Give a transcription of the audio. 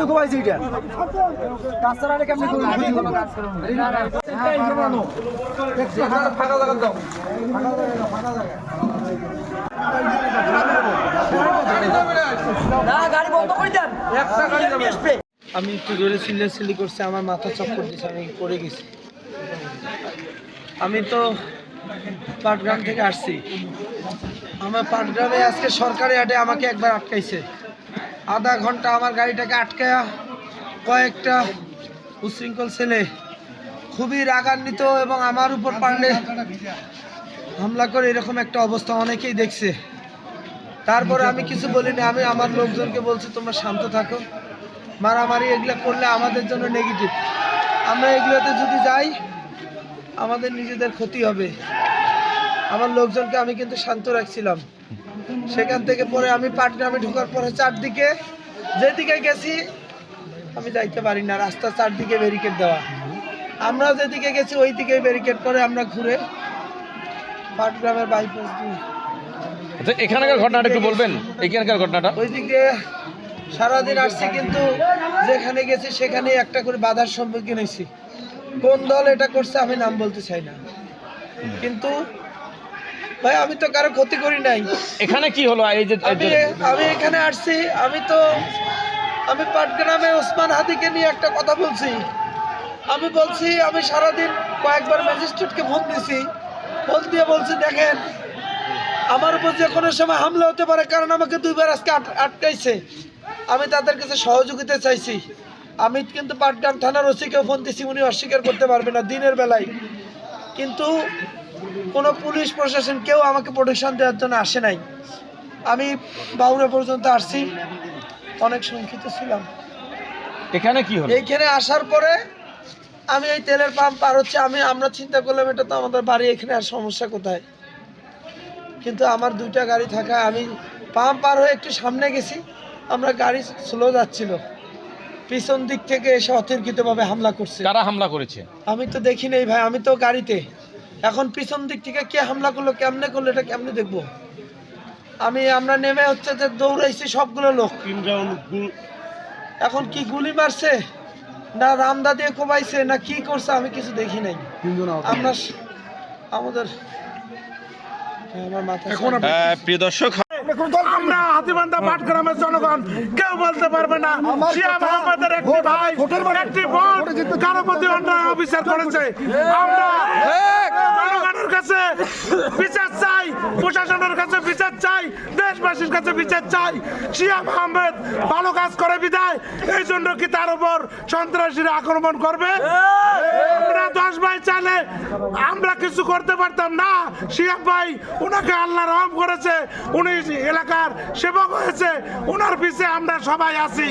কই কোবাইছে এটা কাস্তারারে কেমনে কই ফাঁকা জায়গা দাও ফাঁকা জায়গা না গাড়ি বন্ধ করে দেন একটা গাড়ি আসবে আমি একটু জোরে চিল্লাচিল্লি করছি আমার মাথা চক্কর দিছে আমি পড়ে গেছি আমি তো পাটগ্রাম থেকে আসছি আমার পাটগ্রামে আজকে সরকারি হাটে আমাকে একবার আটকাইছে আধা ঘন্টা আমার গাড়িটাকে আটকায়া কয়েকটা উশৃঙ্খল ছেলে খুবই রাগান্বিত এবং আমার উপর পারলে হামলা করে এরকম একটা অবস্থা অনেকেই দেখছে তারপরে আমি কিছু বলিনি আমি আমার লোকজনকে বলছি তোমরা শান্ত থাকো মারামারি এগুলো করলে আমাদের জন্য নেগেটিভ আমরা এগুলোতে যদি যাই আমাদের নিজেদের ক্ষতি হবে আমার লোকজনকে আমি কিন্তু শান্ত রাখছিলাম সেখান থেকে পরে আমি পাটগ্রামে ঢোকার পরে চারদিকে যেদিকে গেছি আমি যাইতে পারি না রাস্তা চারদিকে ব্যারিকেড দেওয়া আমরা যেদিকে গেছি ওই দিকে ব্যারিকেড করে আমরা ঘুরে পাটগ্রামের বাইপাস দিয়ে এখানকার ঘটনাটা একটু বলবেন এখানকার ঘটনাটা ওইদিকে সারাদিন আসছি কিন্তু যেখানে গেছি সেখানে একটা করে বাধার সম্মুখীন হয়েছি কোন দল এটা করছে আমি নাম বলতে চাই না কিন্তু ভাই আমি তো কারো ক্ষতি করি নাই এখানে কি হলো এই যে আমি এখানে আসছি আমি পাটগ্রামে ওসমান হাদিকে নিয়ে একটা কথা বলছি আমি বলছি আমি সারাদিন কয়েকবার ম্যাজিস্ট্রেটকে ফোন দিছি ফোন দিয়ে বলছি দেখেন আমার উপর যে কোনো সময় হামলা হতে পারে কারণ আমাকে দুইবার আজকে আটকাইছে আমি তাদের কাছে সহযোগিতা চাইছি আমি কিন্তু পাটগ্রাম থানার ওসিকেও ফোন দিছি উনি অস্বীকার করতে পারবে না দিনের বেলায় কিন্তু কোনো পুলিশ প্রশাসন কেউ আমাকে প্রোটেকশন দেওয়ার জন্য আসে নাই আমি বাউরা পর্যন্ত আসছি অনেক শঙ্কিত ছিলাম এখানে কি হলো এইখানে আসার পরে আমি এই তেলের পাম্প পার হচ্ছে আমরা চিন্তা করলাম এটা তো আমাদের বাড়ি এখানে আর সমস্যা কোথায় কিন্তু আমার দুইটা গাড়ি থাকা আমি পাম্প পার হয়ে একটু সামনে গেছি আমরা গাড়ি স্লো যাচ্ছিল পিছন দিক থেকে এসে অতর্কিতভাবে হামলা করছে কারা হামলা করেছে আমি তো দেখি নাই ভাই আমি তো গাড়িতে এখন পিছন দিক থেকে কে হামলা করলো কেমনে করলো এটা কেমনে দেখবো আমরা নেমে হচ্ছে যে দৌড়াইছি সবগুলো লোক এখন কি গুলি মারছে না রামদা দিয়ে কোবাইছে না কি করছে আমি কিছু দেখি নাই আমরা আমাদের আমার মাথা প্রিয় দর্শক আমরা হাতিবান্ধা পাটগ্রামের জনগণ কেউ বলতে পারবে না শিয়া মোহাম্মদের একটি ভাই একটি বোন কারো প্রতি অন্যায় অবিচার করেছে আমরা জনগণের কাছে বিচার চাই প্রশাসনের কাছে বিচার চাই দেশবাসীর কাছে বিচার চাই শিয়া মোহাম্মদ ভালো কাজ করে বিদায় এই জন্য কি তার উপর সন্ত্রাসীরা আক্রমণ করবে আমরা 10 ভাই চাইলে আমরা কিছু করতে পারতাম না শিয়া ভাই উনাকে আল্লাহ রহম করেছে উনি এলাকার সেবক হয়েছে ওনার পিছে আমরা সবাই আছি।